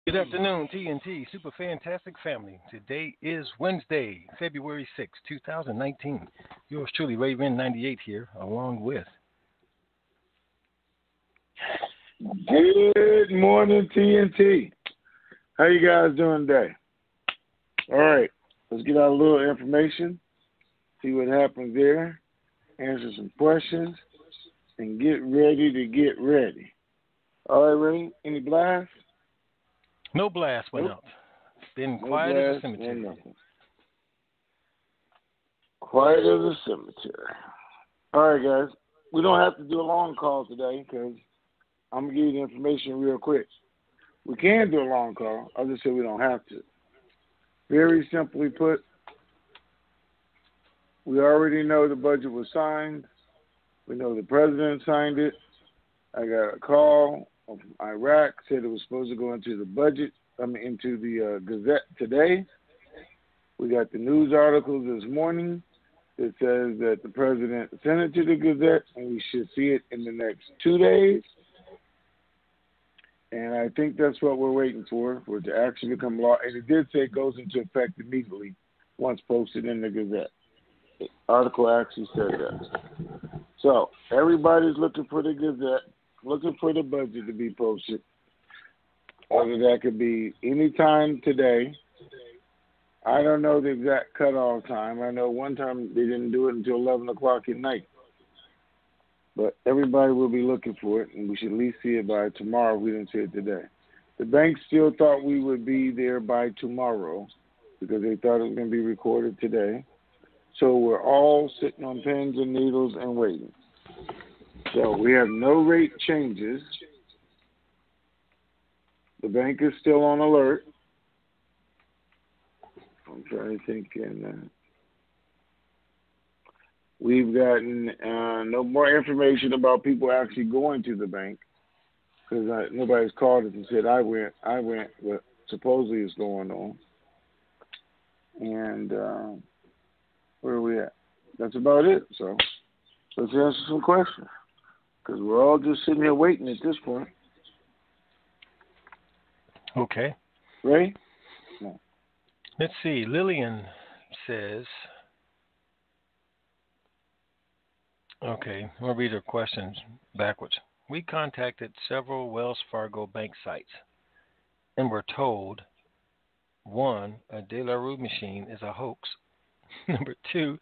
Good afternoon, TNT Super Fantastic family. Today is Wednesday, February 6, 2019. Yours truly, Raymond 98 here, along with. Good morning, TNT. How you guys doing today? All right, let's get out a little information, see what happens there, answer some questions, and get ready to get ready. All right, Ray, any blast? No blast went out. Been quiet as a cemetery. Quiet as a cemetery. All right, guys. We don't have to do a long call today because I'm going to give you the information real quick. We can do a long call. I'll just say we don't have to. Very simply put, we already know the budget was signed. We know the president signed it. I got a call from Iraq, said it was supposed to go into the budget, into the Gazette today. We got the news articles this morning that says that the president sent it to the Gazette and we should see it in the next 2 days. And I think that's what we're waiting for it to actually become law. And it did say it goes into effect immediately once posted in the Gazette. The article actually said that. So everybody's looking for the Gazette, looking for the budget to be posted. Whether that could be any time today. I don't know the exact cutoff time. I know one time they didn't do it until 11 o'clock at night. But everybody will be looking for it, and we should at least see it by tomorrow if we didn't see it today. The bank still thought we would be there by tomorrow because they thought it was going to be recorded today. So we're all sitting on pins and needles and waiting. So we have no rate changes. The bank is still on alert. I'm trying to think. We've gotten no more information about people actually going to the bank because nobody's called us and said, I went, but supposedly it's going on. And where are we at? That's about it. So let's answer some questions because we're all just sitting here waiting at this point. Okay. Ray? No. Let's see. Lillian says, okay, I'll read her questions backwards. We contacted several Wells Fargo bank sites and were told, 1, a De La Rue machine is a hoax. Number 2,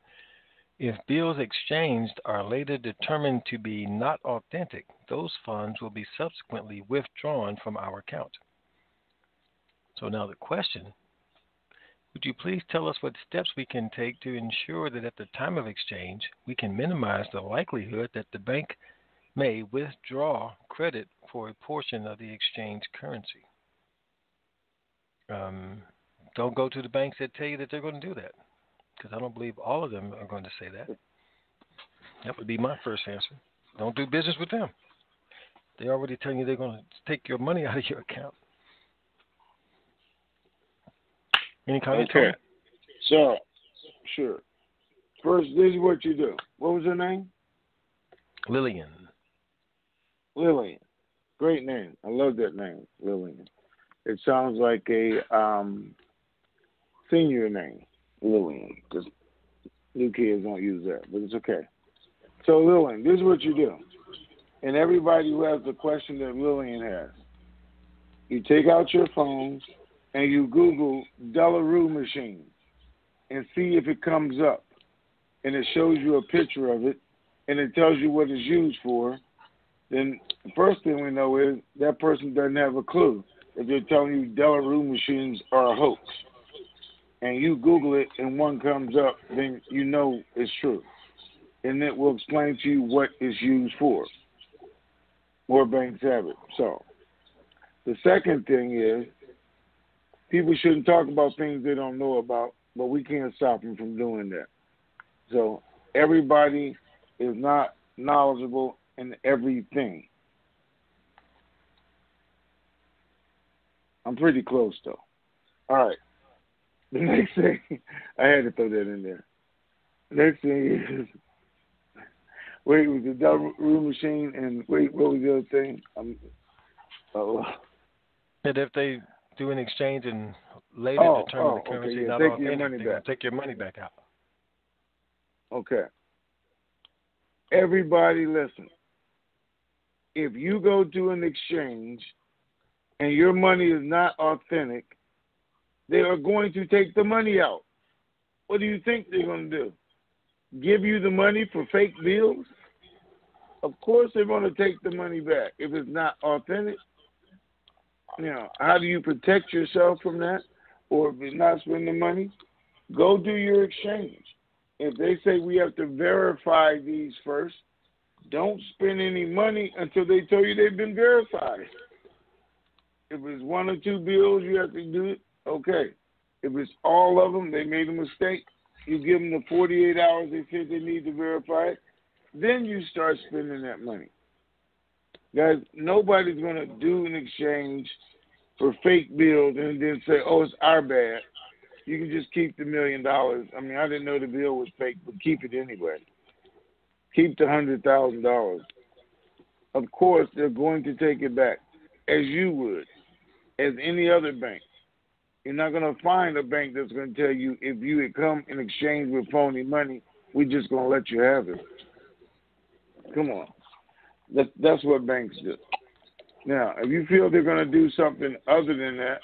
if bills exchanged are later determined to be not authentic, those funds will be subsequently withdrawn from our account. So now the question, would you please tell us what steps we can take to ensure that at the time of exchange, we can minimize the likelihood that the bank may withdraw credit for a portion of the exchange currency? Don't go to the banks that tell you that they're going to do that, because I don't believe all of them are going to say that. That would be my first answer. Don't do business with them. They're already telling you they're going to take your money out of your account. Any comments? Okay. So, sure. First, this is what you do. What was her name? Lillian. Lillian. Great name. I love that name, Lillian. It sounds like a senior name, Lillian, because new kids don't use that, but it's okay. So, Lillian, this is what you do. And everybody who has the question that Lillian has, you take out your phones and you Google De La Rue machine and see if it comes up. And it shows you a picture of it and it tells you what it's used for. Then the first thing we know is that person doesn't have a clue. If they're telling you De La Rue machines are a hoax and you Google it and one comes up, then you know it's true. And it will explain to you what it's used for. More banks have it. So the second thing is, people shouldn't talk about things they don't know about, but we can't stop them from doing that. So everybody is not knowledgeable in everything. I'm pretty close, though. All right. The next thing, I had to throw that in there. The next thing is, wait, was the De La Rue machine, and wait, what was the other thing? That if they do an exchange and later determine the Okay, currency yeah, not taking your authentic, money they're going back. to take your money back out. Okay. Everybody listen. If you go to an exchange and your money is not authentic, they are going to take the money out. What do you think they're going to do? Give you the money for fake bills? Of course they're going to take the money back if it's not authentic. Now, how do you protect yourself from that? Or if you're not spending money, go do your exchange. If they say we have to verify these first, don't spend any money until they tell you they've been verified. If it's one or two bills you have to do it, okay. If it's all of them, they made a mistake, you give them the 48 hours they said they need to verify it, then you start spending that money. Guys, nobody's going to do an exchange for fake bills and then say, oh, it's our bad. You can just keep the $1 million. I mean, I didn't know the bill was fake, but keep it anyway. Keep the $100,000. Of course, they're going to take it back, as you would, as any other bank. You're not going to find a bank that's going to tell you if you had come in exchange with phony money, we're just going to let you have it. Come on. That's what banks do. Now, if you feel they're going to do something other than that,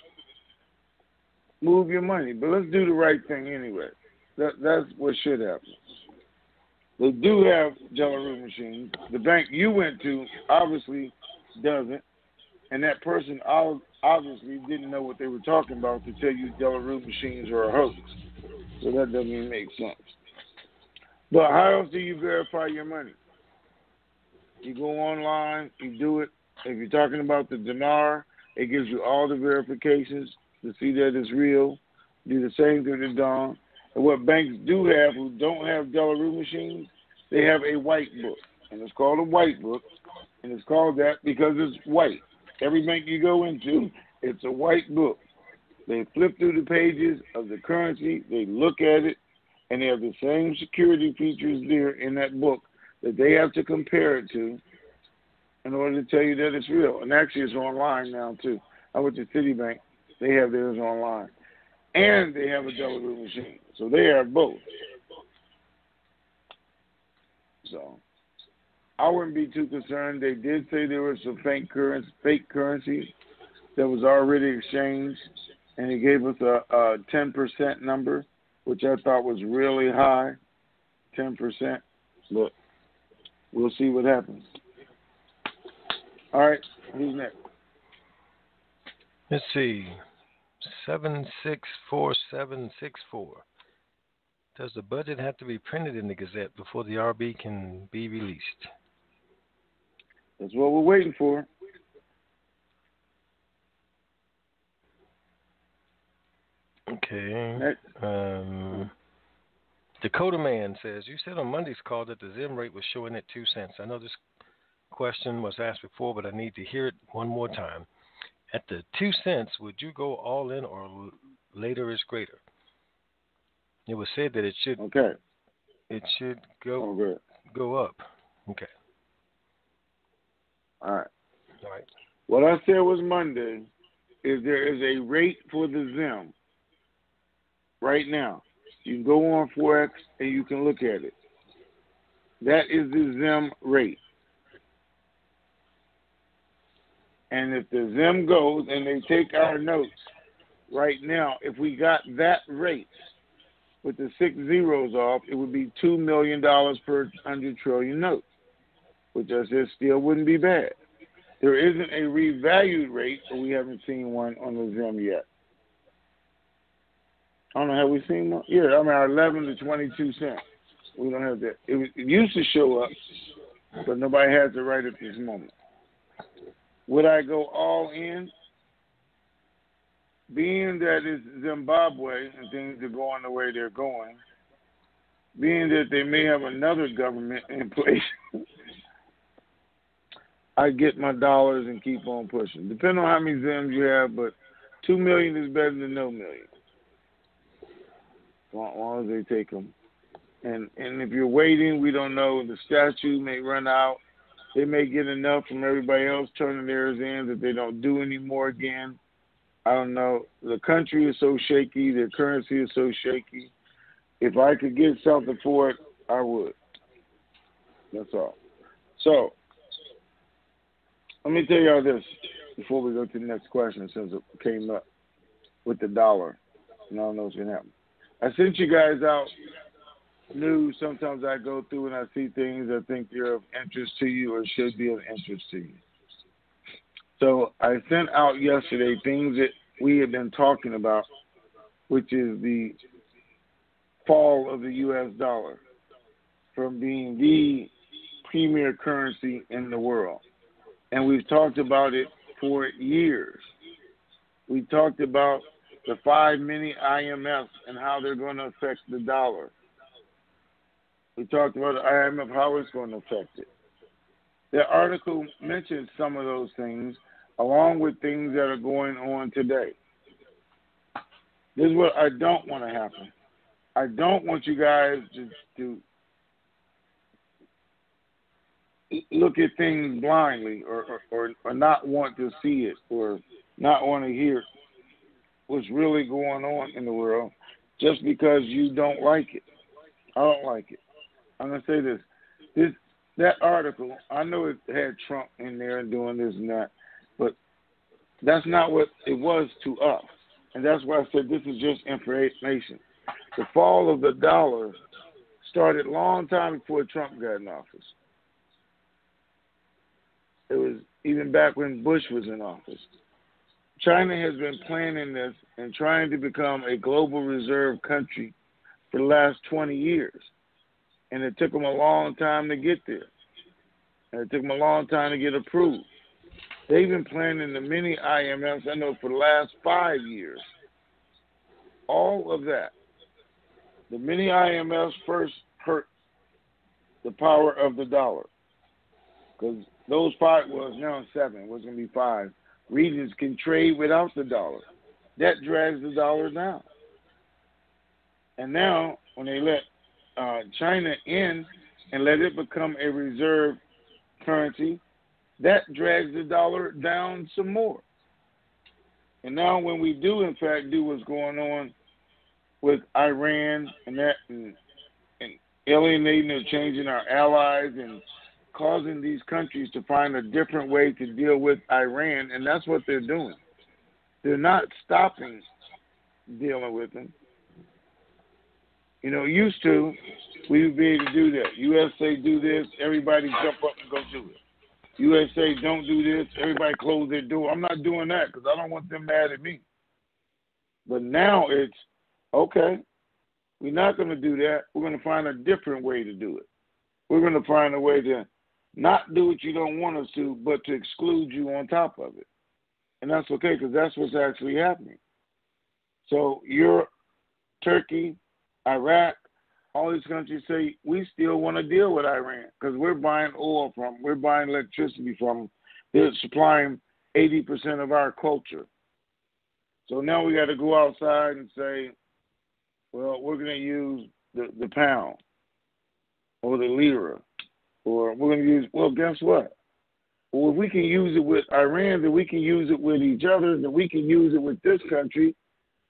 move your money. But let's do the right thing anyway. That's what should happen. They do have Delarue machines. The bank you went to obviously doesn't. And that person obviously didn't know what they were talking about to tell you Delarue machines are a hoax. So that doesn't even make sense. But how else do you verify your money? You go online, you do it. If you're talking about the Dinar, it gives you all the verifications to see that it's real. Do the same thing to Dawn. And what banks do have who don't have Delarue machines, they have a white book. And it's called a white book. And it's called that because it's white. Every bank you go into, it's a white book. They flip through the pages of the currency, they look at it, and they have the same security features there in that book that they have to compare it to in order to tell you that it's real. And actually it's online now too. I went to Citibank, they have theirs online. And they have a Delarue machine. So they have both. So I wouldn't be too concerned. They did say there was some fake currency that was already exchanged, and he gave us a 10% number, which I thought was really high, 10%. But we'll see what happens. All right, who's next? Let's see. 764764. Does the budget have to be printed in the Gazette before the RB can be released? That's what we're waiting for. Okay. Dakota Man says, you said on Monday's call that the Zim rate was showing at 2 cents. I know this question was asked before, but I need to hear it one more time. At the 2 cents, would you go all in or later is greater? It was said that it should go up. Okay. All right. All right. What I said was Monday is there is a rate for the Zim right now. You can go on Forex and you can look at it. That is the Zim rate. And if the Zim goes and they take our notes right now, if we got that rate with the 6 zeros off, it would be $2 million per 100 trillion note, which I said still wouldn't be bad. There isn't a revalued rate, but we haven't seen one on the Zim yet. I don't know, have we seen one? Yeah, I mean, 11 to 22 cents. We don't have that. It used to show up, but nobody has it right at this moment. Would I go all in? Being that it's Zimbabwe and things are going the way they're going, being that they may have another government in place, I get my dollars and keep on pushing. Depending on how many Zims you have, but 2 million is better than no million. As long as they take them. And if you're waiting, we don't know. The statute may run out. They may get enough from everybody else turning theirs in that they don't do anymore again. I don't know. The country is so shaky. The currency is so shaky. If I could get something for it, I would. That's all. So let me tell y'all this before we go to the next question, since it came up with the dollar. And I don't know what's gonna happen. I sent you guys out news. Sometimes I go through and I see things I think they're of interest to you or should be of interest to you. So I sent out yesterday things that we have been talking about, which is the fall of the U.S. dollar from being the premier currency in the world. And we've talked about it for years. We talked about the 5 mini IMFs and how they're going to affect the dollar. We talked about the IMF, how it's going to affect it. The article mentions some of those things along with things that are going on today. This is what I don't want to happen. I don't want you guys to look at things blindly or not want to see it or not want to hear what's really going on in the world just because you don't like it. I don't like it. I'm going to say this. That article, I know it had Trump in there and doing this and that, but that's not what it was to us. And that's why I said this is just information. The fall of the dollar started a long time before Trump got in office. It was even back when Bush was in office. China has been planning this and trying to become a global reserve country for the last 20 years. And it took them a long time to get there. And it took them a long time to get approved. They've been planning the mini IMFs, I know, for the last 5 years. All of that. The mini IMFs first hurt the power of the dollar. Because those 5 was now 7, was going to be 5. Regions can trade without the dollar. That drags the dollar down. And now, when they let China in and let it become a reserve currency, that drags the dollar down some more. And now when we do, in fact, do what's going on with Iran and that and alienating or changing our allies and causing these countries to find a different way to deal with Iran, and that's what they're doing. They're not stopping dealing with them. You know, used to, we would be able to do that. USA do this, everybody jump up and go do it. USA don't do this, everybody close their door. I'm not doing that because I don't want them mad at me. But now it's, okay, we're not going to do that. We're going to find a different way to do it. We're going to find a way to not do what you don't want us to, but to exclude you on top of it. And that's okay because that's what's actually happening. So you're Turkey, Iraq, all these countries say we still want to deal with Iran because we're buying oil from them. We're buying electricity from them. They're supplying 80% of our culture. So now we got to go outside and say, well, we're going to use the pound or the lira, or we're going to use, well, guess what? Well, if we can use it with Iran, then we can use it with each other, then we can use it with this country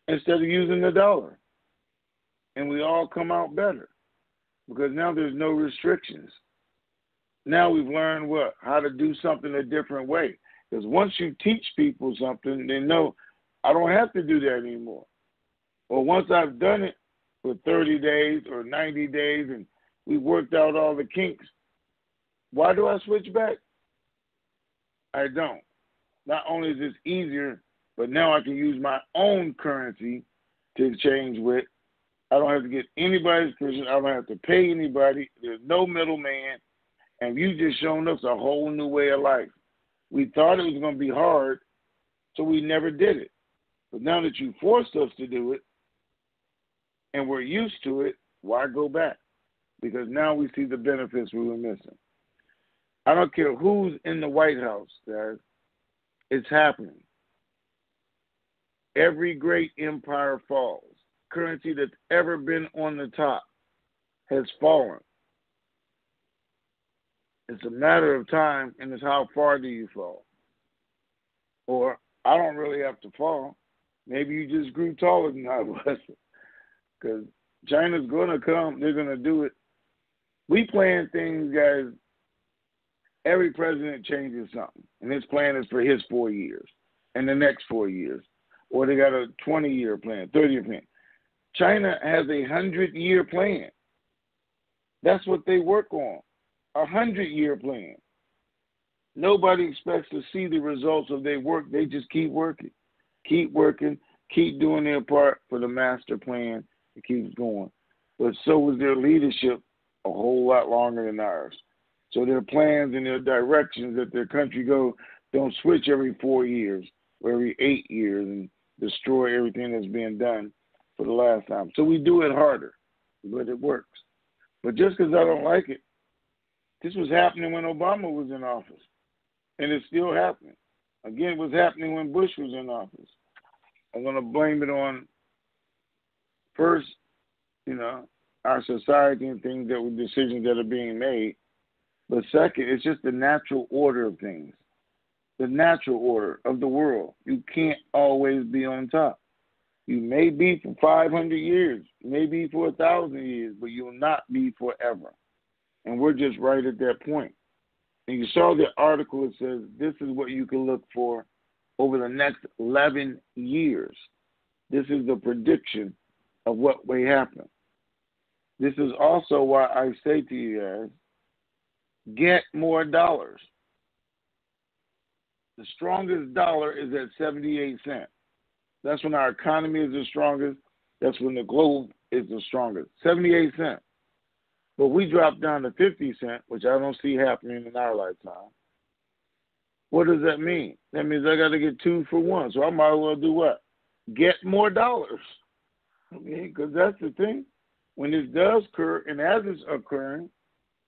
instead of using the dollar. And we all come out better because now there's no restrictions. Now we've learned what? How to do something a different way. Because once you teach people something, they know I don't have to do that anymore. Or once I've done it for 30 days or 90 days and we worked out all the kinks, why do I switch back? I don't. Not only is this easier, but now I can use my own currency to exchange with. I don't have to get anybody's permission. I don't have to pay anybody. There's no middleman. And you just shown us a whole new way of life. We thought it was going to be hard, so we never did it. But now that you forced us to do it, and we're used to it, why go back? Because now we see the benefits we were missing. I don't care who's in the White House, guys. It's happening. Every great empire falls. Currency that's ever been on the top has fallen. It's a matter of time, and it's how far do you fall. Or I don't really have to fall. Maybe you just grew taller than I was. Because China's going to come. They're going to do it. We plan things, guys. Every president changes something. And his plan is for his 4 years and the next 4 years. Or they got a 20-year plan, 30-year plan. China has a 100-year plan. That's what they work on, a 100-year plan. Nobody expects to see the results of their work. They just keep working, keep doing their part for the master plan. It keeps going. But so was their leadership a whole lot longer than ours. So their plans and their directions that their country go don't switch every 4 years or every 8 years and destroy everything that's been done for the last time. So we do it harder, but it works. But just because I don't like it, this was happening when Obama was in office, and it's still happening. Again, it was happening when Bush was in office. I'm going to blame it on, first, our society and things that were decisions that are being made. But second, it's just the natural order of things, the natural order of the world. You can't always be on top. You may be for 500 years, maybe for 1,000 years, but you will not be forever. And we're just right at that point. And you saw the article that says this is what you can look for over the next 11 years. This is the prediction of what may happen. This is also why I say to you guys, get more dollars. The strongest dollar is at 78 cents. That's when our economy is the strongest. That's when the globe is the strongest. 78 cents. But we dropped down to 50 cents, which I don't see happening in our lifetime. What does that mean? That means I got to get 2 for 1. So I might as well do what? Get more dollars. Okay, because that's the thing. When this does occur, and as it's occurring,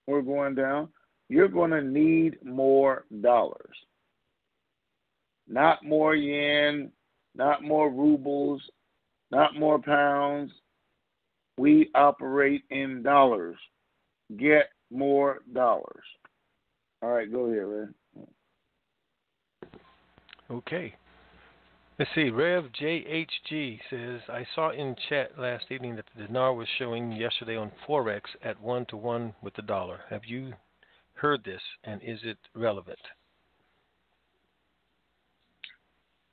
we're going down, you're going to need more dollars. Not more yen, not more rubles, not more pounds. We operate in dollars. Get more dollars. All right, go ahead, Ray. Okay. Let's see. Rev JHG says, I saw in chat last evening that the dinar was showing yesterday on Forex at 1-to-1 with the dollar. Have you heard this, and is it relevant?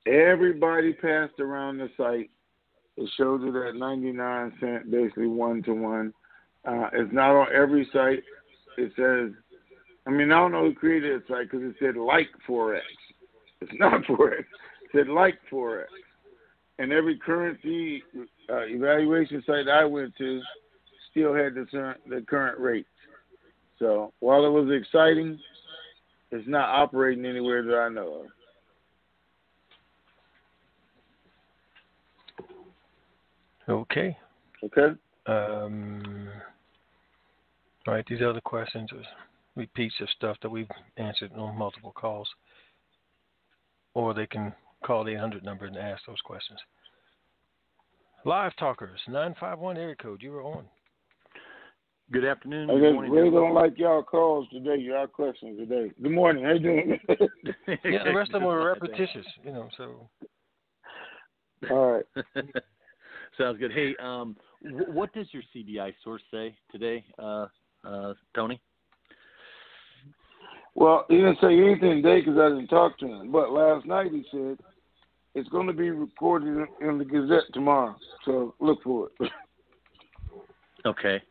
Everybody passed around the site. It shows it at 99 cents, basically 1-to-1. It's not on every site. It says, I don't know who created the site because it said like Forex. It's not Forex. It said like Forex. And every currency evaluation site I went to still had the current rates. So while it was exciting, it's not operating anywhere that I know of. Okay. Okay. All right, these other questions are repeats of stuff that we've answered on multiple calls. Or they can call the 800 number and ask those questions. Live talkers, 951 area code, you were on. Good afternoon. I Good morning. really don't like y'all calls today, y'all questions today. Good morning. How you doing? Yeah, the rest of them were repetitious, so. All right. Sounds good. Hey, what does your CBI source say today, Tony? Well, he didn't say anything today because I didn't talk to him. But last night he said it's going to be recorded in the Gazette tomorrow. So look for it. Okay.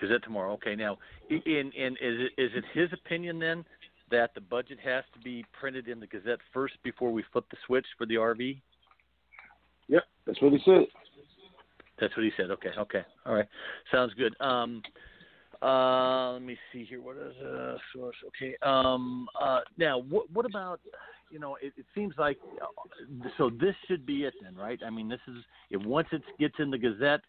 Gazette tomorrow. Okay. Now, is it his opinion then that the budget has to be printed in the Gazette first before we flip the switch for the RV? Yep, that's what he said. That's what he said. Okay. All right. Sounds good. Let me see here. What is a source? Okay. Now, what about, it seems like, so this should be it then, right? This is, if once it gets in the Gazette,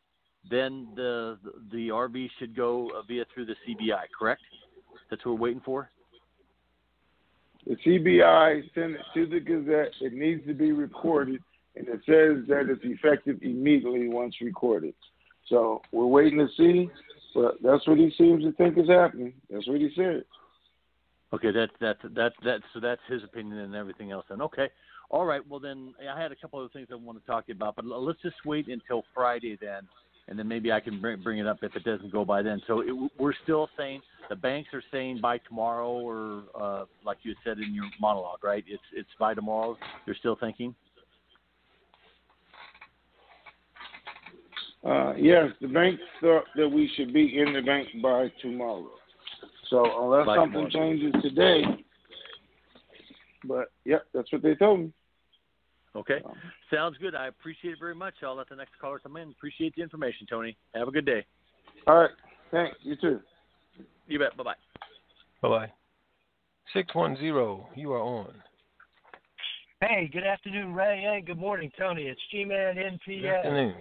then the RV should go via through the CBI, correct? That's what we're waiting for? The CBI sent it to the Gazette. It needs to be recorded, and it says that it's effective immediately once recorded. So we're waiting to see, but that's what he seems to think is happening. That's what he said. Okay, so that's his opinion and everything else then. Okay. All right. Well, then I had a couple of things I want to talk to you about, but let's just wait until Friday then, and then maybe I can bring it up if it doesn't go by then. So we're still saying the banks are saying by tomorrow, or like you said in your monologue, right? It's by tomorrow. You're still thinking? Yes, the bank thought that we should be in the bank by tomorrow. So unless By something tomorrow. changes today, but yep, that's what they told me. Okay. Sounds good. I appreciate it very much. I'll let the next caller come in. Appreciate the information, Tony. Have a good day. All right. Thanks. You too. You bet. Bye-bye. Bye-bye. 610, you are on. Hey, good afternoon, Ray. Hey, good morning, Tony. It's G-Man NPS. Good afternoon.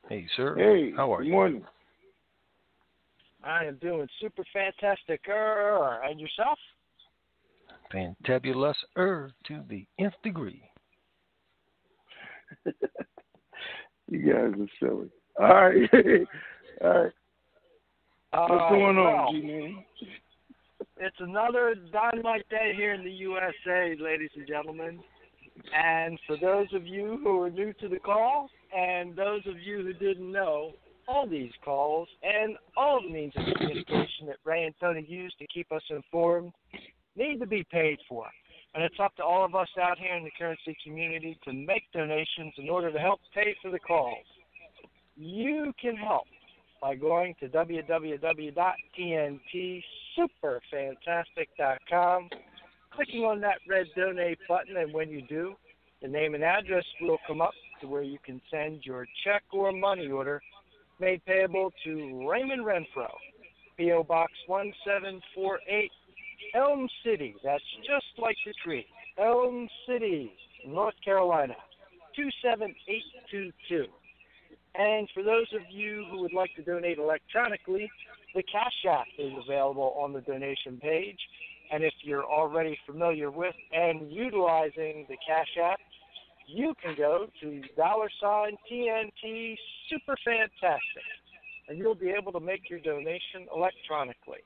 Hey, sir. Hey, how are good you? morning. I am doing super fantastic. And yourself? Fantabulous to the nth degree. You guys are silly. All right. All right. What's going on, G-Man? It's another dynamite day here in the USA, ladies and gentlemen. And for those of you who are new to the call, and those of you who didn't know, all these calls and all the means of communication that Ray and Tony use to keep us informed need to be paid for. And it's up to all of us out here in the currency community to make donations in order to help pay for the calls. You can help by going to www.TNTSUPERFANTASTIC.com, clicking on that red donate button, and when you do, the name and address will come up to where you can send your check or money order made payable to Raymond Renfrow, P.O. Box 1748, Elm City. That's just like the tree. Elm City, North Carolina, 27822. And for those of you who would like to donate electronically, the Cash App is available on the donation page. And if you're already familiar with and utilizing the Cash App, you can go to $TNT SuperFantastic, and you'll be able to make your donation electronically.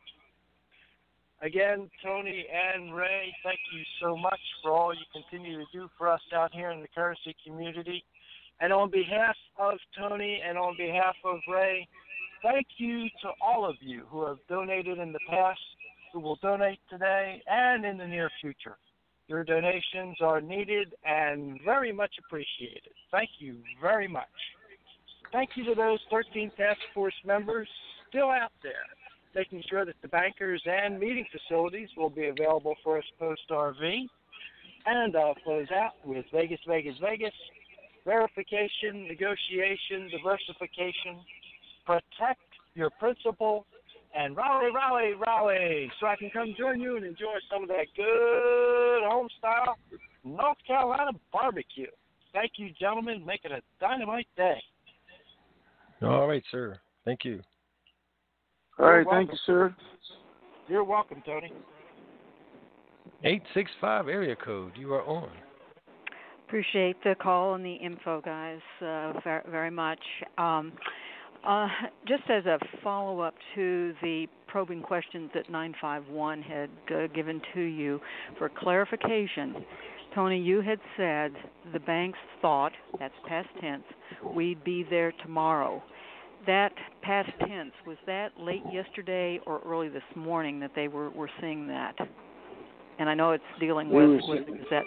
Again, Tony and Ray, thank you so much for all you continue to do for us out here in the currency community. And on behalf of Tony and on behalf of Ray, thank you to all of you who have donated in the past, who will donate today and in the near future. Your donations are needed and very much appreciated. Thank you very much. Thank you to those 13 task force members still out there, making sure that the bankers and meeting facilities will be available for us post-RV. And I'll close out with Vegas, Vegas, Vegas. Verification, negotiation, diversification. Protect your principal. And rally, rally, rally, so I can come join you and enjoy some of that good home-style North Carolina barbecue. Thank you, gentlemen. Make it a dynamite day. All right, sir. Thank you. All right, thank you, sir. You're welcome, Tony. 865 area code, you are on. Appreciate the call and the info, guys, very much. Just as a follow-up to the probing questions that 951 had given to you for clarification, Tony, you had said the banks thought, that's past tense, we'd be there tomorrow. That past tense, was that late yesterday or early this morning that they were seeing that? And I know it's dealing with that.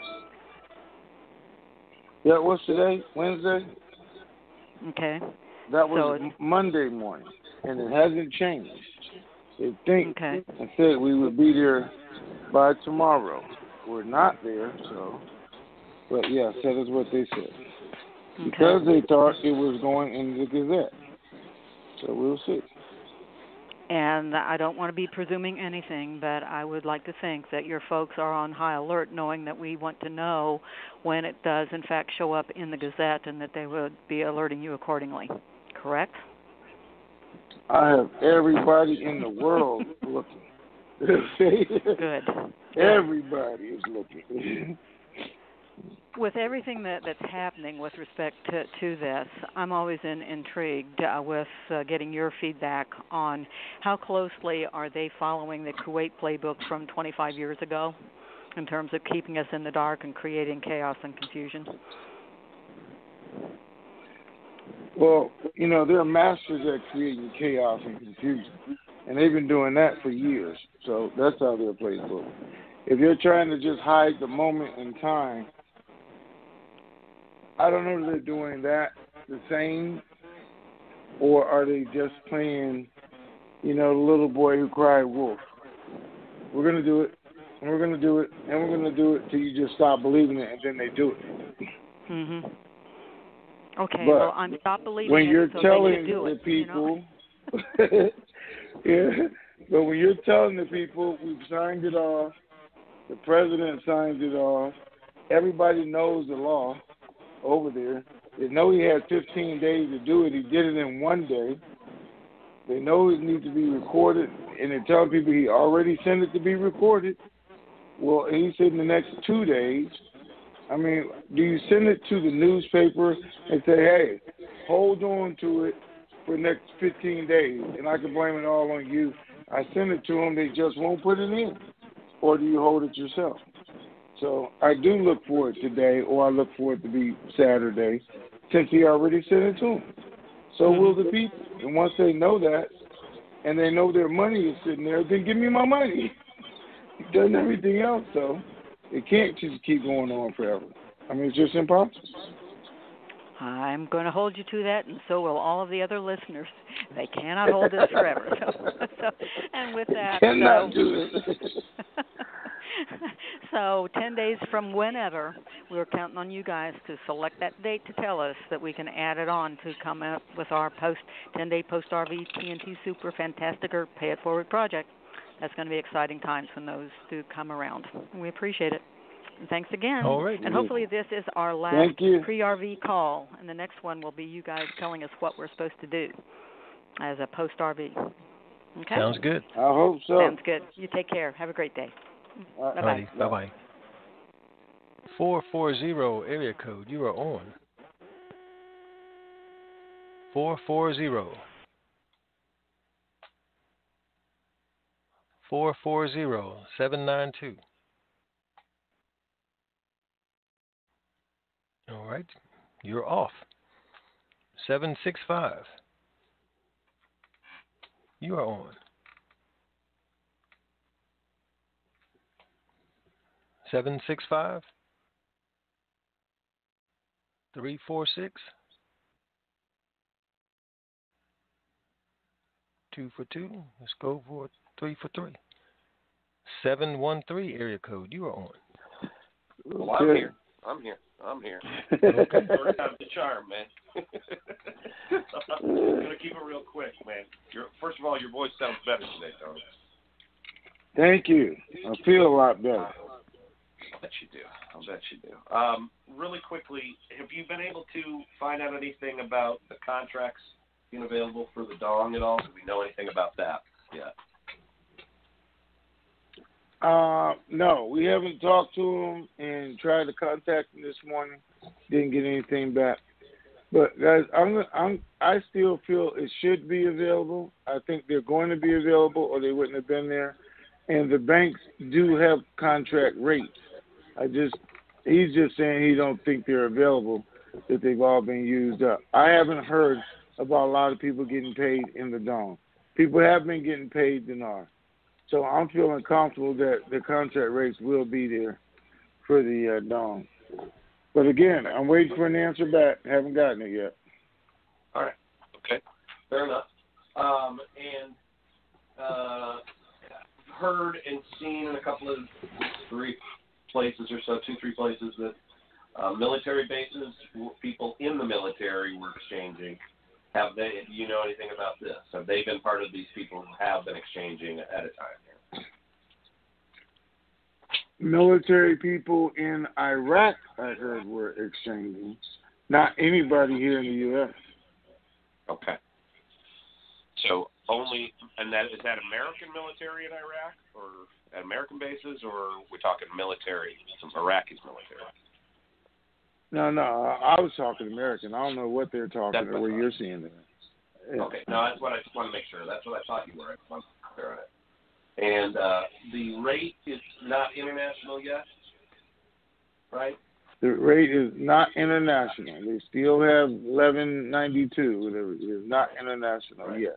Yeah, what's today? Wednesday? Okay. That was Monday morning, and it hasn't changed. They think I said we would be there by tomorrow. We're not there, so. But yes, that is what they said. Okay. Because they thought it was going in the Gazette. So we'll see. And I don't want to be presuming anything, but I would like to think that your folks are on high alert, knowing that we want to know when it does, in fact, show up in the Gazette and that they would be alerting you accordingly. Correct? I have everybody in the world looking. Good. Everybody is looking. With everything that's happening with respect to this, I'm always intrigued with getting your feedback on how closely are they following the Kuwait playbook from 25 years ago in terms of keeping us in the dark and creating chaos and confusion? Well, they're masters at creating chaos and confusion, and they've been doing that for years. So that's how their playbook. If you're trying to just hide the moment in time, I don't know if they're doing that the same, or are they just playing, the little boy who cried wolf. We're going to do it, and we're going to do it, and we're going to do it till you just stop believing it, and then they do it. Mhm. Okay, but well, I'm stop believing when it, you're so telling do the it, people, yeah, but when you're telling the people we've signed it off, the president signed it off, everybody knows the law over there. They know he had 15 days to do it. He did it in one day. They know it needs to be recorded, and they're telling people he already sent it to be recorded. Well, he said in the next 2 days. I mean, do you send it to the newspaper and say, hey, hold on to it for the next 15 days, and I can blame it all on you? I send it to them, they just won't put it in. Or do you hold it yourself? So I do look for it today, or I look for it to be Saturday, since he already sent it to them. So will the people. And once they know that, and they know their money is sitting there, then give me my money. He's done everything else, so it can't just keep going on forever. I mean, it's just impossible. I'm going to hold you to that, and so will all of the other listeners. They cannot hold this forever. And with that, cannot do it. So 10 days from whenever, we're counting on you guys to select that date to tell us that we can add it on to come up with our 10-day post-RV TNT Super Fantastic or Pay It Forward project. That's going to be exciting times when those do come around. We appreciate it. And thanks again. All right. And hopefully this is our last pre-RV call, and the next one will be you guys telling us what we're supposed to do as a post-RV. Okay? Sounds good. I hope so. Sounds good. You take care. Have a great day. Bye-bye. Bye-bye. 440 area code. You are on. 440. 440-792. All right. You're off. 765. You are on. 765. 346. 2 for 2. Let's go for 3 for 3. 713 area code. You are on. Well, I'm here. Okay. First time's the charm, man. I'm gonna keep it real quick, man. First of all, your voice sounds better today, Tony. Thank you. I feel a lot better. I'll bet you do. Really quickly, have you been able to find out anything about the contracts being available for the Dong at all? Do we know anything about that yet? No, we haven't talked to him and tried to contact him this morning. Didn't get anything back. But guys, I still feel it should be available. I think they're going to be available, or they wouldn't have been there. And the banks do have contract rates. He's just saying he don't think they're available, that they've all been used up. I haven't heard about a lot of people getting paid in the Dong. People have been getting paid Dinar. So I'm feeling comfortable that the contract rates will be there for the Dong. But again, I'm waiting for an answer back. Haven't gotten it yet. All right. Okay. Fair enough. Heard and seen in a couple of 3 places or so, 2-3 places that military bases, people in the military were exchanging. Do you know anything about this? Have they been part of these people who have been exchanging at a time here? Military people in Iraq, I heard, were exchanging. Not anybody here in the U.S. Okay. So only, and is that American military in Iraq, or at American bases, or we're talking military, some Iraqis military? No, I was talking American. I don't know what they're talking or where you're seeing it. Yeah. Okay, no, that's what I just want to make sure. That's what I thought you were. I just want to clear on it. And the rate is not international yet, right? The rate is not international. They still have 11.92, whatever it is. Not international Right. yet.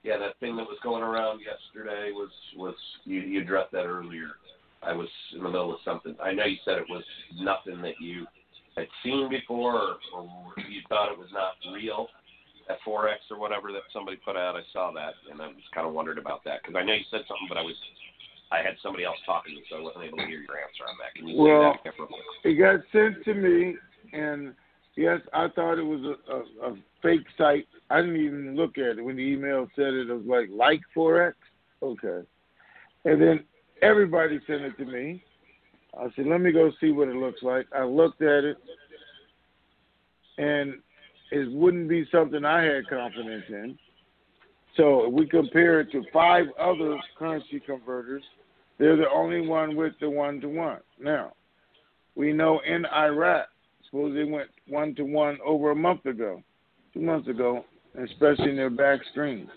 Yeah, that thing that was going around yesterday was you addressed that earlier. I was in the middle of something. I know you said it was nothing that you had seen before, or you thought it was not real, that Forex or whatever that somebody put out. I saw that, and I was kind of wondering about that because I know you said something, but I had somebody else talking to me, so I wasn't able to hear your answer on that. Can you say that again real quick? It got sent to me, and yes, I thought it was a fake site. I didn't even look at it when the email said it was like Forex. Okay. And then everybody sent it to me. I said, let me go see what it looks like. I looked at it, and it wouldn't be something I had confidence in. So if we compare it to 5 other currency converters, they're the only one with the 1-to-1. Now, we know in Iraq, suppose they went 1-to-1 over a month ago, 2 months ago, especially in their back stream.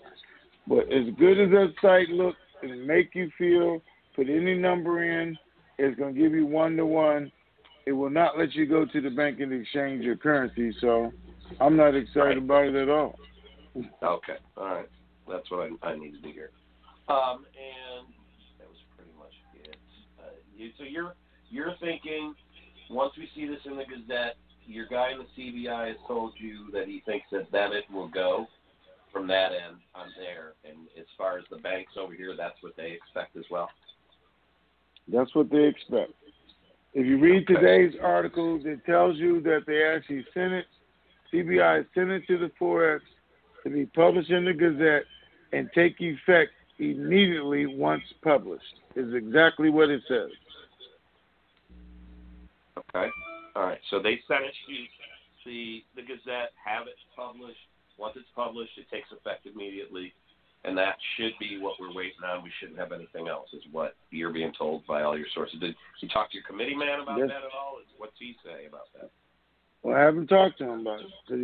But as good as that site looks and make you feel, put any number in, it's going to give you 1-to-1. It will not let you go to the bank and exchange your currency. So I'm not excited about it at all. Okay, all right. That's what I needed to hear. And that was pretty much it. So you're thinking once we see this in the Gazette, your guy in the CBI has told you that he thinks that then it will go from that end on there. And as far as the banks over here, that's what they expect as well? That's what they expect. If you read today's articles, it tells you that they actually sent it, CBI sent it to the Forex to be published in the Gazette and take effect immediately once published, is exactly what it says. Okay. All right. So they sent it to the Gazette, have it published. Once it's published, it takes effect immediately, and that should be what we're waiting on. We shouldn't have anything else, is what you're being told by all your sources. Did you talk to your committee man about that at all? What's he say about that? Well, I haven't talked to him about it because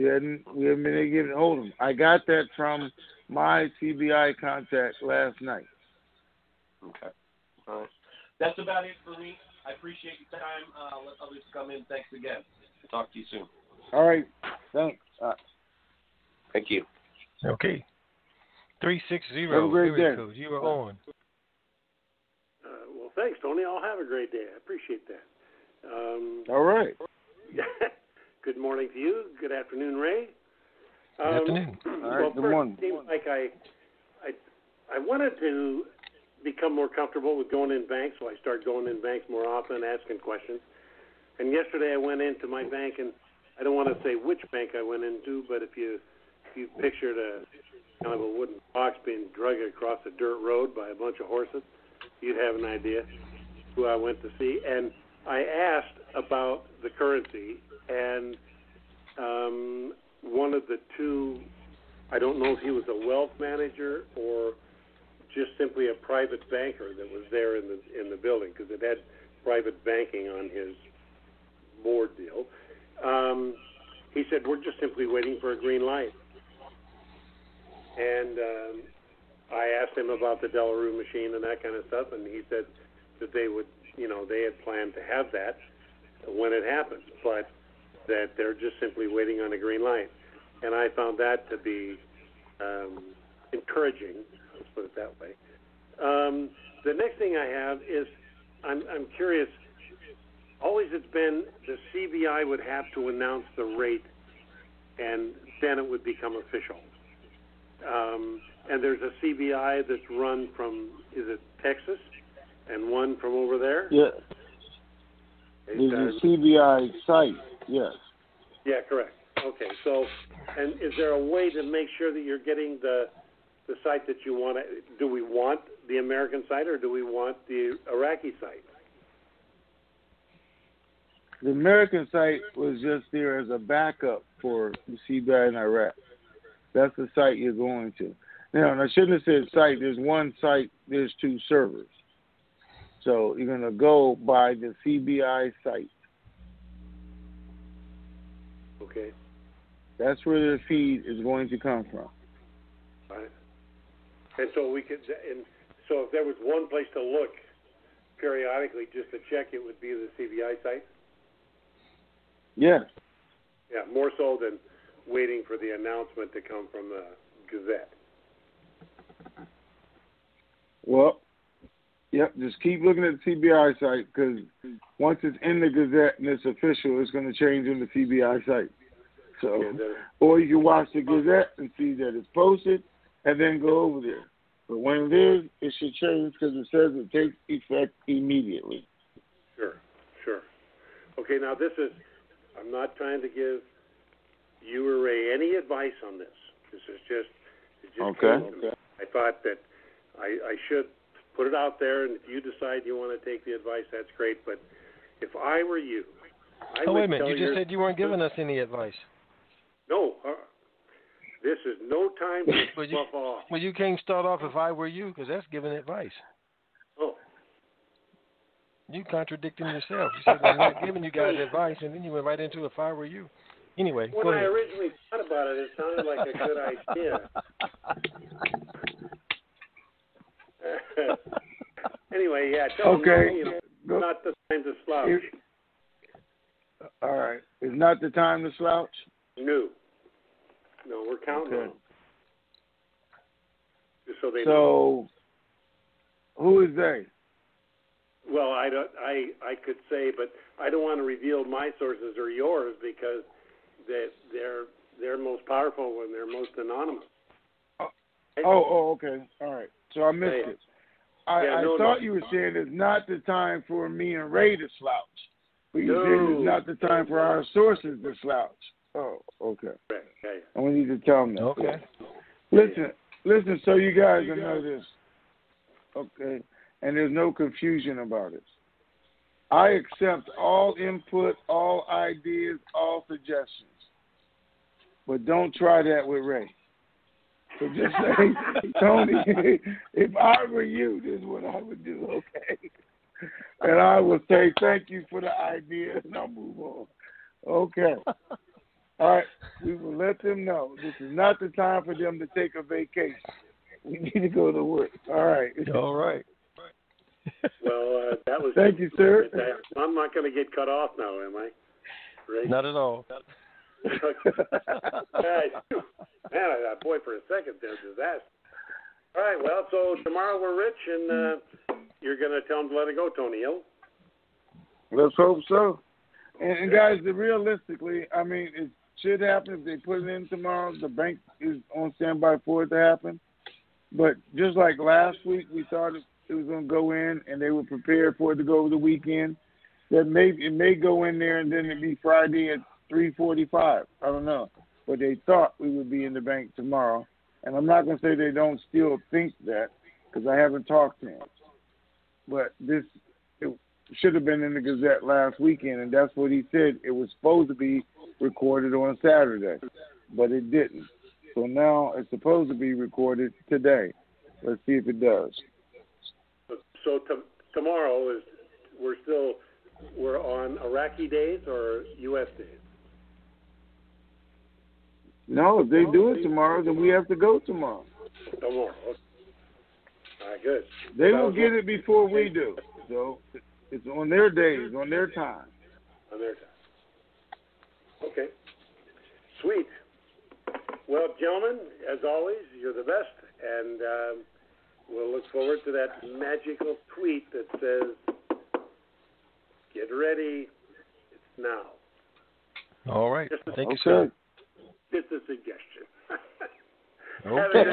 we haven't been able to get a hold of him. I got that from my CBI contact last night. Okay. All right. That's about it for me. I appreciate your time. Let others come in. Thanks again. Talk to you soon. All right. Thanks. Thank you. Okay. 360 Have a great area day. code. You are on. Well, thanks, Tony. I'll have a great day. I appreciate that. All right. Good morning to you. Good afternoon, Ray. Good afternoon. All right. Good morning. It seems like I wanted to become more comfortable with going in banks, so I started going in banks more often, asking questions. And yesterday I went into my bank, and I don't want to say which bank I went into, but if you pictured a kind of a wooden box being dragged across a dirt road by a bunch of horses, you'd have an idea who I went to see. And I asked about the currency, and one of the two, I don't know if he was a wealth manager or just simply a private banker that was there in the building, because it had private banking on his board deal. He said, we're just simply waiting for a green light. And I asked him about the Delarue machine and that kind of stuff, and he said that they would, they had planned to have that when it happens, but that they're just simply waiting on a green light. And I found that to be encouraging, let's put it that way. The next thing I have is, I'm curious, always it's been the CBI would have to announce the rate, and then it would become official. And there's a CBI that's run from, is it Texas, and one from over there? Yeah. There's a CBI site, yes. Yeah, correct. Okay, so, and is there a way to make sure that you're getting the site that you want? Do we want the American site, or do we want the Iraqi site? The American site was just there as a backup for the CBI in Iraq. That's the site you're going to. Now, and I shouldn't have said site. There's one site, there's 2 servers. So you're going to go by the CBI site. Okay. That's where the feed is going to come from. Right. And so we could, and So if there was one place to look periodically just to check, it would be the CBI site? Yes. Yeah, more so than waiting for the announcement to come from the Gazette. Well, yep, just keep looking at the CBI site, because once it's in the Gazette and it's official, it's going to change in the CBI site. So, or you can watch the Gazette and see that it's posted and then go over there. But when it is, it should change because it says it takes effect immediately. Sure. Okay, now I'm not trying to give you or Ray any advice on this. This is just okay. I thought that I should put it out there, and if you decide you want to take the advice, that's great. But if I were you, I would wait a minute. You just your, said you weren't giving us any advice. No, this is no time to fluff off. Well, you can't start off if I were you, because that's giving advice. Oh. You contradicting yourself. You said I'm not giving you guys advice, and then you went right into if I were you. Anyway, when go ahead. I originally thought about it, it sounded like a good idea. Anyway, yeah. Tell them, not the time to slouch. All right. It's not the time to slouch? No, we're counting on them. Just so they know. So, who is they? Well, I could say, but I don't want to reveal my sources or yours because they're most powerful when they're most anonymous. Okay. All right. So I missed it. I thought you were saying it's not the time for me and Ray to slouch. But you said it's not the time for our sources to slouch. Oh, okay. Okay. And we need to tell them that. Okay. Listen, so you guys will know this. Okay. And there's no confusion about it. I accept all input, all ideas, all suggestions. But don't try that with Ray. So just say, Tony, if I were you, this is what I would do, okay? And I will say, thank you for the idea, and I'll move on. Okay. All right. We will let them know. This is not the time for them to take a vacation. We need to go to work. All right. All right. Well, that was. Thank you, sir. I'm not going to get cut off now, am I? Right? Not at all. Boy, for a second there, disaster. All right, well, so tomorrow we're rich, and you're going to tell them to let it go, Tony Hill. Let's hope so. And guys, realistically, I mean, it should happen if they put it in tomorrow. The bank is on standby for it to happen. But just like last week, we thought it was going to go in, and they were prepared for it to go over the weekend. It may go in there, and then it'd be Friday at 3:45. I don't know. But they thought we would be in the bank tomorrow. And I'm not going to say they don't still think that because I haven't talked to them. But it should have been in the Gazette last weekend, and that's what he said. It was supposed to be recorded on Saturday, but it didn't. So now it's supposed to be recorded today. Let's see if it does. So tomorrow we're on Iraqi days or U.S. days? No, if they do it tomorrow, then we have to go tomorrow. Tomorrow. Okay. All right, good. They will get it before we do. So it's on their days, on their time. On their time. Okay. Sweet. Well, gentlemen, as always, you're the best, and we'll look forward to that magical tweet that says, "Get ready, it's now." All right. Thank you, sir. Just a suggestion. Okay.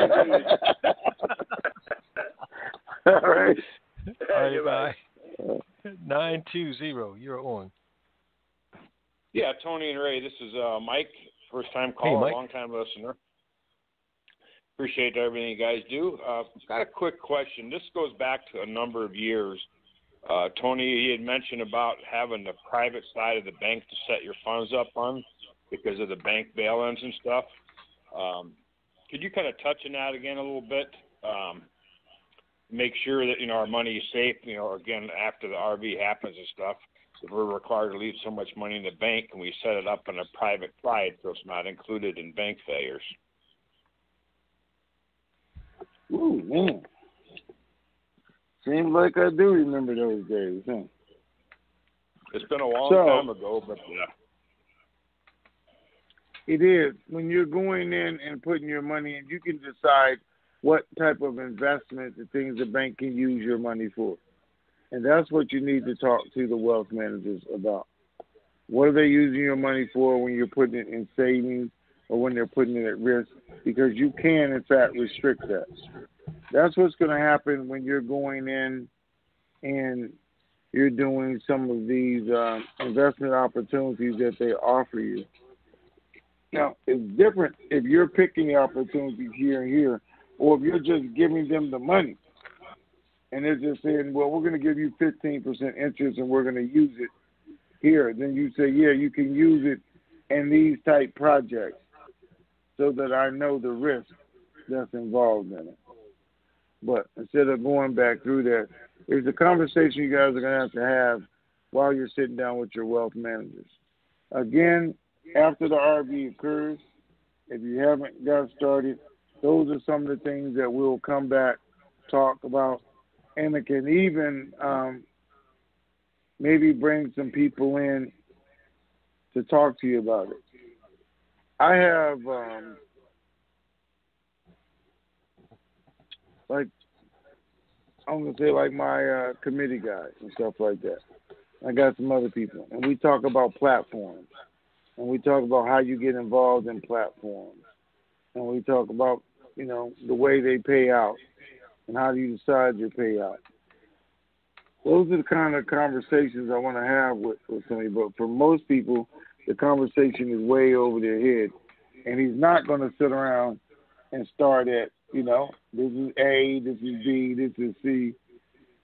All right. All right, bye. 920, you're on. Yeah, Tony and Ray, this is Mike, first-time caller, hey, Mike. long-time listener. Appreciate everything you guys do. Got a quick question. This goes back to a number of years. Tony, he had mentioned about having the private side of the bank to set your funds up on because of the bank bail-ins and stuff. Could you kind of touch on that again a little bit? Make sure that, our money is safe, again, after the RV happens and stuff. If we're required to leave so much money in the bank, and we set it up on a private side so it's not included in bank failures? Ooh, man. Seems like I do remember those days, huh? It's been a long time ago, but yeah. It is. When you're going in and putting your money in, you can decide what type of investment the things the bank can use your money for. And that's what you need to talk to the wealth managers about. What are they using your money for when you're putting it in savings or when they're putting it at risk? Because you can, in fact, restrict that. That's what's going to happen when you're going in and you're doing some of these investment opportunities that they offer you. Now, it's different if you're picking the opportunities here and here, or if you're just giving them the money. And they're just saying, well, we're going to give you 15% interest and we're going to use it here. Then you say, yeah, you can use it in these type projects so that I know the risk that's involved in it. But instead of going back through that, it's a conversation you guys are going to have while you're sitting down with your wealth managers. Again, after the RV occurs, if you haven't got started, those are some of the things that we'll come back, talk about, and it can even maybe bring some people in to talk to you about it. I have, I'm going to say like my committee guys and stuff like that. I got some other people, and we talk about platforms, and we talk about how you get involved in platforms, and we talk about, you know, the way they pay out and how do you decide your payout. Those are the kind of conversations I want to have with somebody, but for most people, the conversation is way over their head, and he's not going to sit around and start at, you know, this is A, this is B, this is C.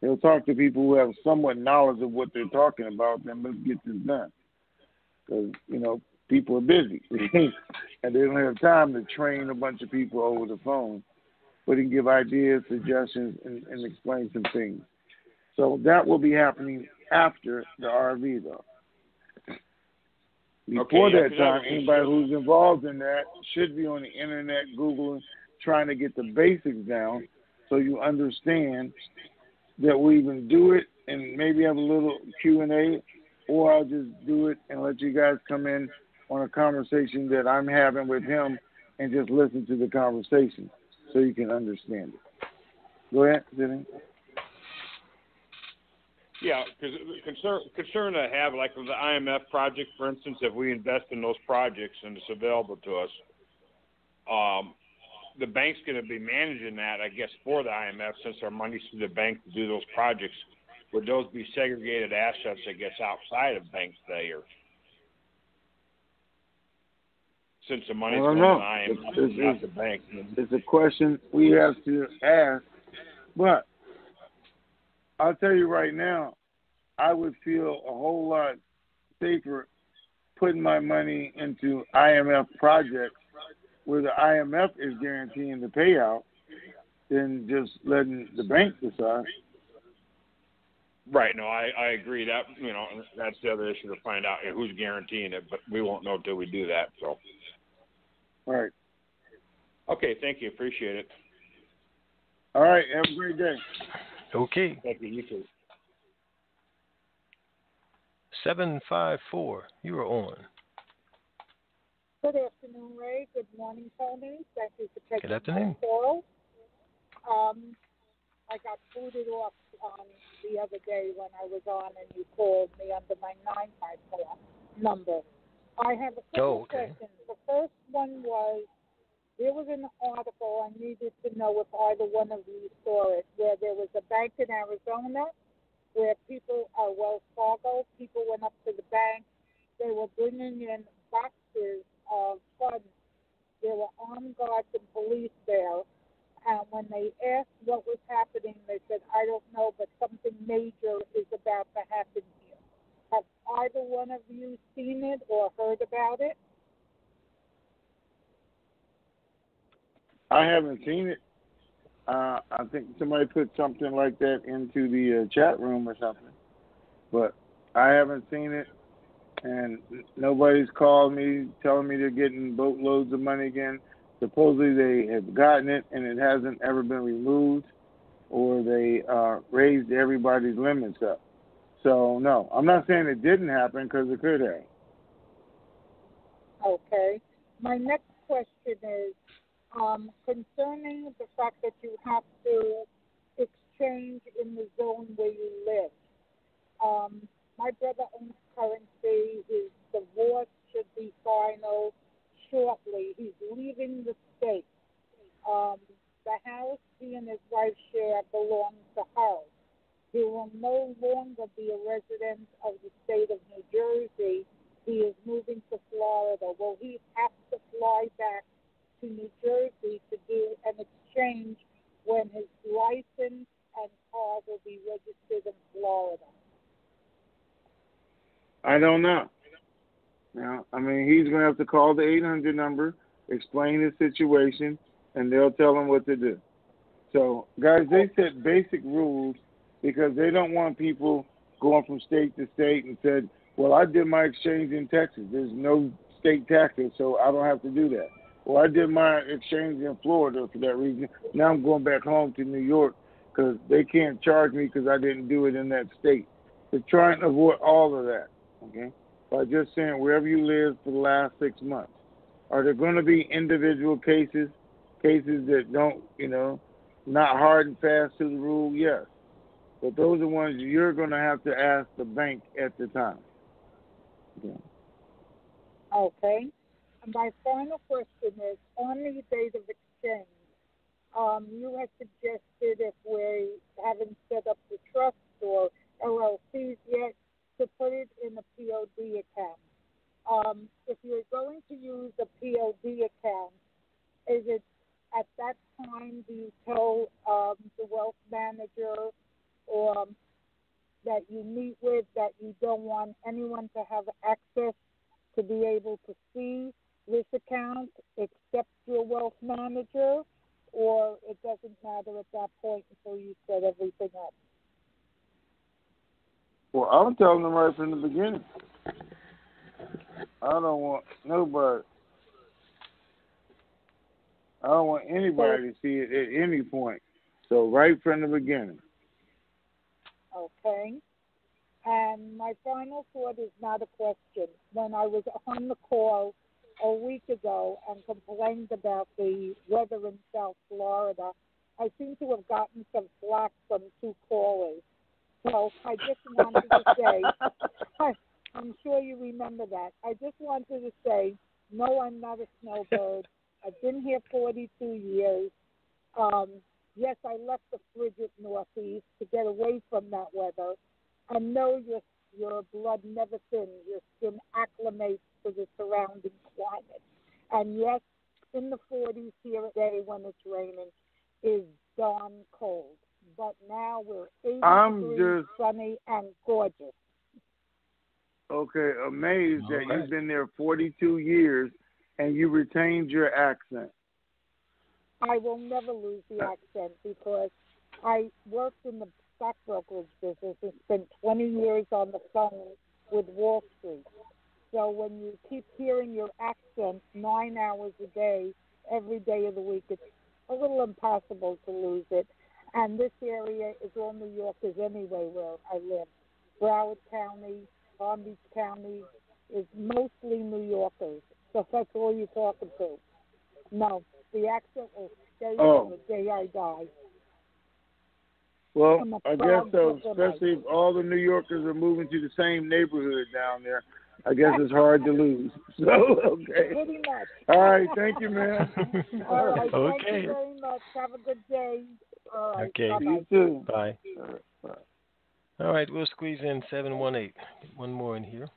He'll talk to people who have somewhat knowledge of what they're talking about, then let's get this done. Because, you know, people are busy, and they don't have time to train a bunch of people over the phone, but he can give ideas, suggestions, and explain some things. So that will be happening after the RV, though. Before that time, anybody who's involved in that should be on the internet, Googling, trying to get the basics down so you understand that we even do it and maybe have a little Q&A, or I'll just do it and let you guys come in on a conversation that I'm having with him and just listen to the conversation so you can understand it. Go ahead, Denny. Yeah, because the concern I have, like with the IMF project, for instance, if we invest in those projects and it's available to us, the bank's going to be managing that, I guess, for the IMF since our money's through the bank to do those projects. Would those be segregated assets, I guess, outside of banks today? Or since the money's going to the IMF, not the bank? It's a question we have to ask, but I'll tell you right now, I would feel a whole lot safer putting my money into IMF projects where the IMF is guaranteeing the payout than just letting the bank decide. Right. No, I agree. That, you know, that's the other issue to find out who's guaranteeing it, but we won't know until we do that. So. All right. Okay. Thank you. Appreciate it. All right. Have a great day. Okay. Thank you. You too. 754. You are on. Good afternoon, Ray. Good morning, Tony. Thank you for taking my call. I got booted off the other day when I was on and you called me under my 954 number. I have a couple questions. The first one was, there was an article I needed to know if either one of you saw it, where there was a bank in Arizona where people, Wells Fargo, people went up to the bank. They were bringing in boxes of funds. There were armed guards and police there. And when they asked what was happening, they said, I don't know, but something major is about to happen here. Have either one of you seen it or heard about it? I haven't seen it. I think somebody put something like that into the chat room or something. But I haven't seen it. And nobody's called me telling me they're getting boatloads of money again. Supposedly they have gotten it and it hasn't ever been removed. or they raised everybody's limits up. So no, I'm not saying it didn't happen because it could have. Okay. My next question is concerning the fact that you have to exchange in the zone where you live. My brother owns currency. His divorce should be final shortly. He's leaving the state. The house he and his wife share belongs to her. He will no longer be a resident of the state of New Jersey. He is moving to Florida. Will he have to fly back to New Jersey to do an exchange when his license and car will be registered in Florida? I don't know. Now, I mean, he's going to have to call the 800 number, explain his situation, and they'll tell him what to do. So, guys, they set basic rules because they don't want people going from state to state and said, well, I did my exchange in Texas. There's no state taxes, so I don't have to do that. Well, I did my exchange in Florida for that reason. Now I'm going back home to New York because they can't charge me because I didn't do it in that state. They're trying to avoid all of that, okay, by just saying wherever you live for the last 6 months. Are there going to be individual cases that don't, not hard and fast to the rule? Yes. But those are ones you're going to have to ask the bank at the time. Okay. And my final question is, on the date of exchange, you had suggested if we haven't set up the trust or LLCs yet, to put it in a POD account. If you're going to use a POD account, is it at that time do you tell the wealth manager or that you meet with that you don't want anyone to have access to be able to see this account except your wealth manager, or it doesn't matter at that point until you set everything up? Well, I'm telling them right from the beginning. I don't want nobody. I don't want anybody to see it at any point. So right from the beginning. Okay. And my final thought is not a question. When I was on the call a week ago and complained about the weather in South Florida, I seem to have gotten some flack from 2 callers. So I just wanted to say, I'm sure you remember that. I just wanted to say, no, I'm not a snowbird. I've been here 42 years. Yes, I left the frigid Northeast to get away from that weather. And no, your blood never thins. Your skin acclimates to the surrounding climate. And yes, in the 40s here today when it's raining is darn cold. But now we're 80 degrees, sunny, and gorgeous. Okay, amazed that you've been there 42 years and you retained your accent. I will never lose the accent because I worked in the stock brokerage business and spent 20 years on the phone with Wall Street. So when you keep hearing your accent 9 hours a day, every day of the week, it's a little impossible to lose it. And this area is all New Yorkers anyway where I live. Broward County, Palm Beach County is mostly New Yorkers. So that's all you're talking to. No, the accent will stay till the day I die. Well, I guess so, especially if all the New Yorkers are moving to the same neighborhood down there. I guess it's hard to lose. So, okay. Pretty much. All right, thank you, man. All right, thank you very much. Have a good day. All right, okay. bye-bye. You too. Bye. All right, we'll squeeze in 718. Get one more in here.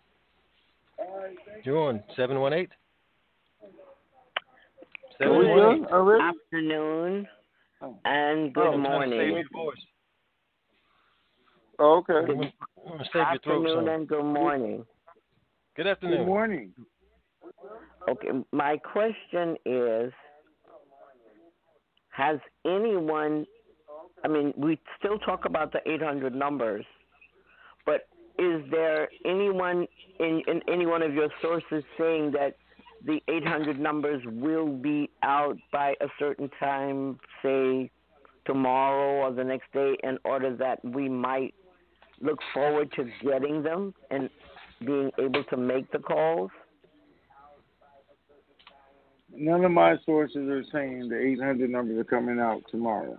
You're on 718. Good afternoon and good morning. Oh, okay. Afternoon and good morning. Good afternoon. Good morning. Okay, my question is, has anyone, I mean, we still talk about the 800 numbers, but is there anyone in any one of your sources saying that the 800 numbers will be out by a certain time, say tomorrow or the next day in order that we might look forward to getting them and being able to make the calls? None of my sources are saying the 800 numbers are coming out tomorrow.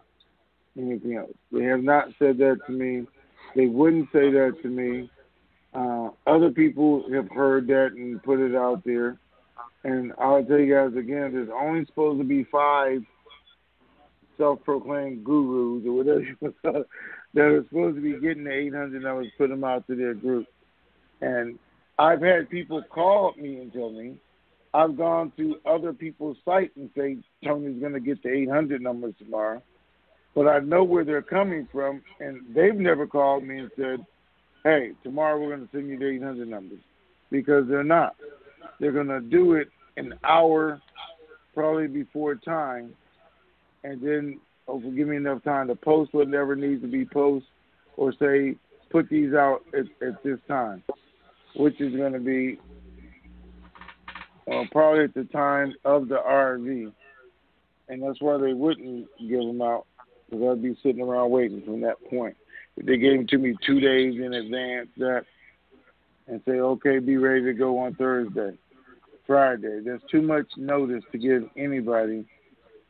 Anything else? They have not said that to me. They wouldn't say that to me. Other people have heard that and put it out there. And I'll tell you guys again, there's only supposed to be 5 self-proclaimed gurus or whatever you want to call it, that are supposed to be getting the 800 numbers, put them out to their group. And I've had people call me and tell me, I've gone to other people's sites and say, Tony's going to get the 800 numbers tomorrow. But I know where they're coming from, and they've never called me and said, hey, tomorrow we're going to send you the 800 numbers. Because they're not. They're going to do it an hour probably before time, and then hopefully give me enough time to post whatever needs to be posted, or say, put these out at this time, which is going to be probably at the time of the RV. And that's why they wouldn't give them out, because I'd be sitting around waiting from that point. If they gave them to me 2 days in advance, and say, okay, be ready to go on Thursday, Friday. There's too much notice to give anybody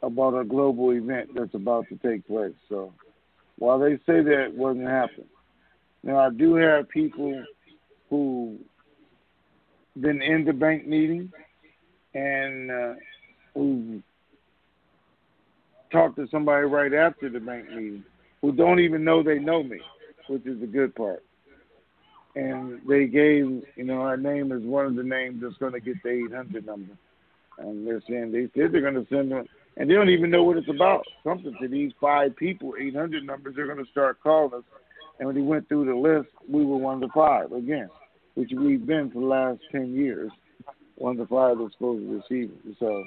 about a global event that's about to take place. So while they say that it wasn't happening, now I do have people who been in the bank meeting and who talked to somebody right after the bank meeting who don't even know they know me, which is the good part. And they gave, our name is one of the names that's going to get the 800 number. And they're saying, they said they're going to send them, and they don't even know what it's about. Something to these 5 people, 800 numbers, they're going to start calling us. And when he went through the list, we were one of the 5 again, which we've been for the last 10 years, one of the 5 that's supposed to receive it. So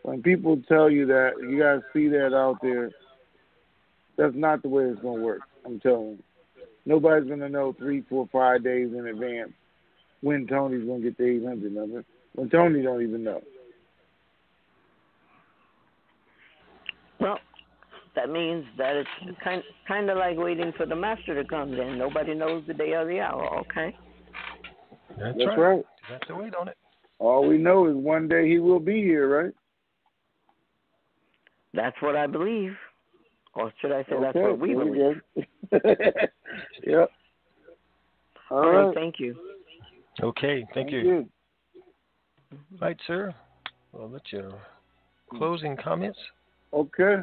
when people tell you that, you guys see that out there, that's not the way it's going to work, I'm telling you. Nobody's going to know 3, 4, 5 days in advance when Tony's going to get the 800 number, when Tony don't even know. Well, that means that it's kind of like waiting for the master to come then. Nobody knows the day or the hour, okay? That's right. You have to wait on it. All we know is one day he will be here, right? That's what I believe. Or should I say that's what we believe? Yep. All right, thank you. Okay, thank you. Right, sir. Well, that's your closing comments. Okay.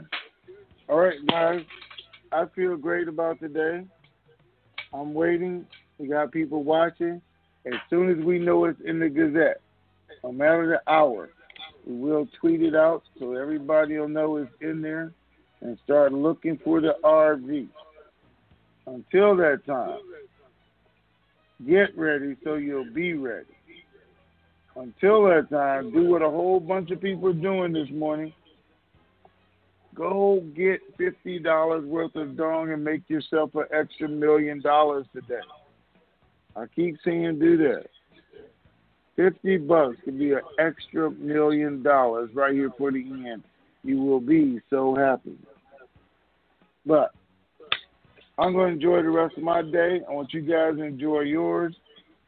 All right, guys. I feel great about today. I'm waiting. We got people watching. As soon as we know it's in the Gazette, no matter the hour, we will tweet it out so everybody will know it's in there and start looking for the RV. Until that time, get ready so you'll be ready. Until that time, do what a whole bunch of people are doing this morning. Go get $50 worth of dong and make yourself an extra $1 million today. I keep saying do that. $50 could be an extra $1 million right here for the end. You will be so happy. But I'm going to enjoy the rest of my day. I want you guys to enjoy yours.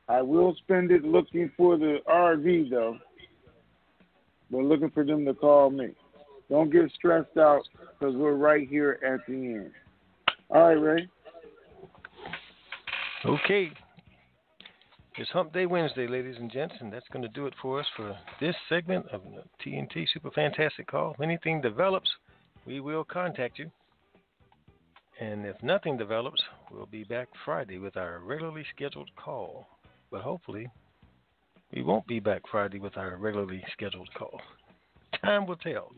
I will spend it looking for the RV, though. But looking for them to call me. Don't get stressed out because we're right here at the end. All right, Ray. Okay. It's Hump Day Wednesday, ladies and gents, and that's going to do it for us for this segment of the TNT Super Fantastic Call. If anything develops, we will contact you. And if nothing develops, we'll be back Friday with our regularly scheduled call. But hopefully, we won't be back Friday with our regularly scheduled call. Time will tell.